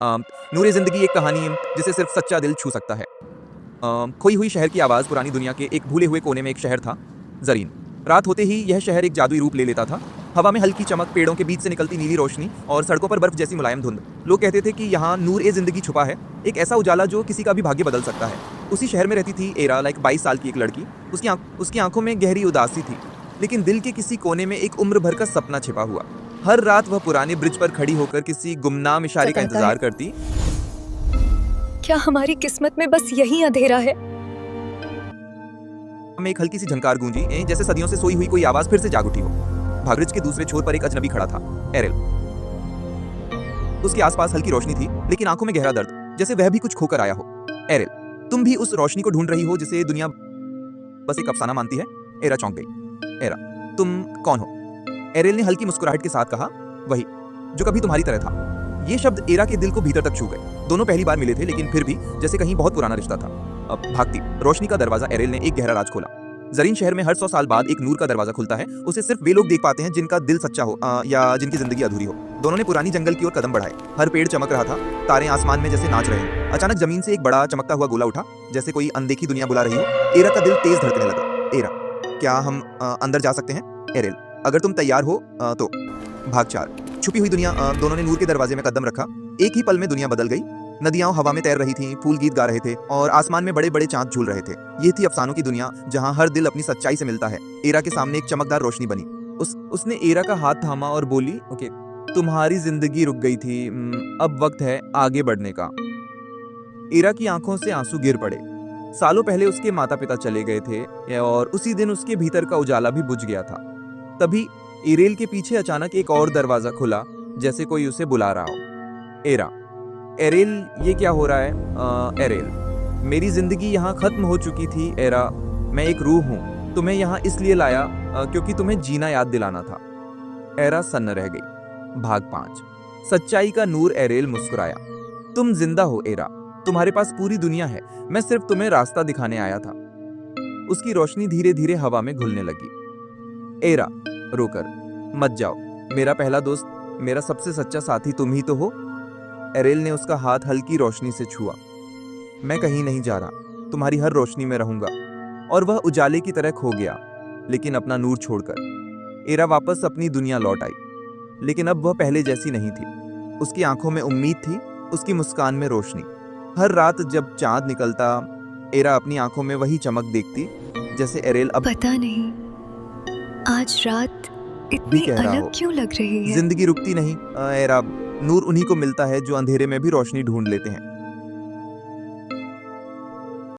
नूरे ज़िंदगी एक कहानी है जिसे सिर्फ सच्चा दिल छू सकता है। खोई हुई शहर की आवाज़ पुरानी दुनिया के एक भूले हुए कोने में एक शहर था, ज़रीन। रात होते ही यह शहर एक जादुई रूप ले लेता था। हवा में हल्की चमक, पेड़ों के बीच से निकलती नीली रोशनी और सड़कों पर बर्फ जैसी मुलायम धुंध। लोग कहते थे कि यहाँ नूर ए ज़िंदगी छुपा है, एक ऐसा उजाला जो किसी का भी भाग्य बदल सकता है। उसी शहर में रहती थी एरा, लाइक 22 साल की एक लड़की। उसकी आंखों में गहरी उदासी थी, लेकिन दिल के किसी कोने में एक उम्र भर का सपना छिपा हुआ। हर रात वह पुराने ब्रिज पर खड़ी होकर किसी गुमनाम इशारे का इंतजार करती। क्या हमारी किस्मत में बस यही अंधेरा है? में एक हल्की सी झंकार गूंजी, जैसे सदियों से सोई हुई कोई आवाज फिर से जाग उठी हो। भागब्रिज के दूसरे छोर पर एक अजनबी खड़ा था, एरिल। उसके आसपास हल्की रोशनी थी, लेकिन आंखों में गहरा दर्द, जैसे वह भी कुछ खोकर आया हो। एरिल, तुम भी उस रोशनी को ढूंढ रही हो जिसे दुनिया बस एक अफसाना मानती है? एरा चौंक गई। एरा, तुम कौन हो? एरिल ने हल्की मुस्कुराहट के साथ कहा, वही जो कभी तुम्हारी तरह था। ये शब्द एरा के दिल को भीतर तक छू गए। दोनों पहली बार मिले थे, लेकिन फिर भी जैसे कहीं बहुत पुराना रिश्ता था। अब भागती रोशनी का दरवाजा एरिल ने एक गहरा राज खोला। ज़रीन शहर में हर 100 साल बाद एक नूर का दरवाजा खुलता है। उसे सिर्फ वे लोग देख पाते हैं जिनका दिल सच्चा हो या जिनकी जिंदगी अधूरी हो। दोनों ने पुरानी जंगल की ओर कदम बढ़ाए। हर पेड़ चमक रहा था, तारे आसमान में जैसे नाच रहे हैं। अचानक जमीन से एक बड़ा चमकता हुआ गोला उठा, जैसे कोई अनदेखी दुनिया बुला रही हो। एरा का दिल तेज धड़कने लगा। एरा, क्या हम अंदर जा सकते हैं? एरिल, अगर तुम तैयार हो तो। भाग 4, छुपी हुई दुनिया। दोनों ने नूर के दरवाजे में कदम रखा। एक ही पल में दुनिया बदल गई। नदियां हवा में तैर रही थीं, फूल गीत गा रहे थे और आसमान में बड़े बड़े चांद झूल रहे थे। ये थी अफसानों की दुनिया, जहां हर दिल अपनी सच्चाई से मिलता है। एरा के सामने एक चमकदार रोशनी बनी। उसने एरा का हाथ थामा और बोली, ओके, तुम्हारी जिंदगी रुक गई थी, अब वक्त है आगे बढ़ने का। एरा की आंखों से आंसू गिर पड़े। सालों पहले उसके माता पिता चले गए थे और उसी दिन उसके भीतर का उजाला भी बुझ गया था। तभी एरेल के पीछे अचानक एक और दरवाजा खुला, जैसे कोई उसे बुला रहा हो। एरा, एरेल, ये क्या हो रहा है? एरेल, मेरी जिंदगी यहाँ खत्म हो चुकी थी। एरा, मैं एक रूह हूँ, तुम्हें यहाँ इसलिए लाया क्योंकि तुम्हें जीना याद दिलाना था। एरा सन्न रह गई। भाग 5, सच्चाई का नूर। एरेल मुस्कुराया, तुम जिंदा हो एरा, तुम्हारे पास पूरी दुनिया है, मैं सिर्फ तुम्हें रास्ता दिखाने आया था। उसकी रोशनी धीरे धीरे हवा में घुलने लगी। एरा, रोकर मत जाओ, मेरा पहला दोस्त, मेरा सबसे सच्चा साथी तुम ही तो हो। एरेल ने उसका हाथ हल्की रोशनी से छुआ। मैं कहीं नहीं जा रहा, तुम्हारी हर रोशनी में रहूंगा। और वह उजाले की तरह खो गया, लेकिन अपना नूर छोड़कर। एरा वापस अपनी दुनिया लौट आई, लेकिन अब वह पहले जैसी नहीं थी। उसकी आंखों में उम्मीद थी, उसकी मुस्कान में रोशनी। हर रात जब चांद निकलता, एरा अपनी आंखों में वही चमक देखती, जैसे एरेल अब पता नहीं आज रात इतनी अलग क्यों लग रही है। जिंदगी रुकती नहीं एरा, नूर उन्हीं को मिलता है जो अंधेरे में भी रोशनी ढूंढ लेते हैं।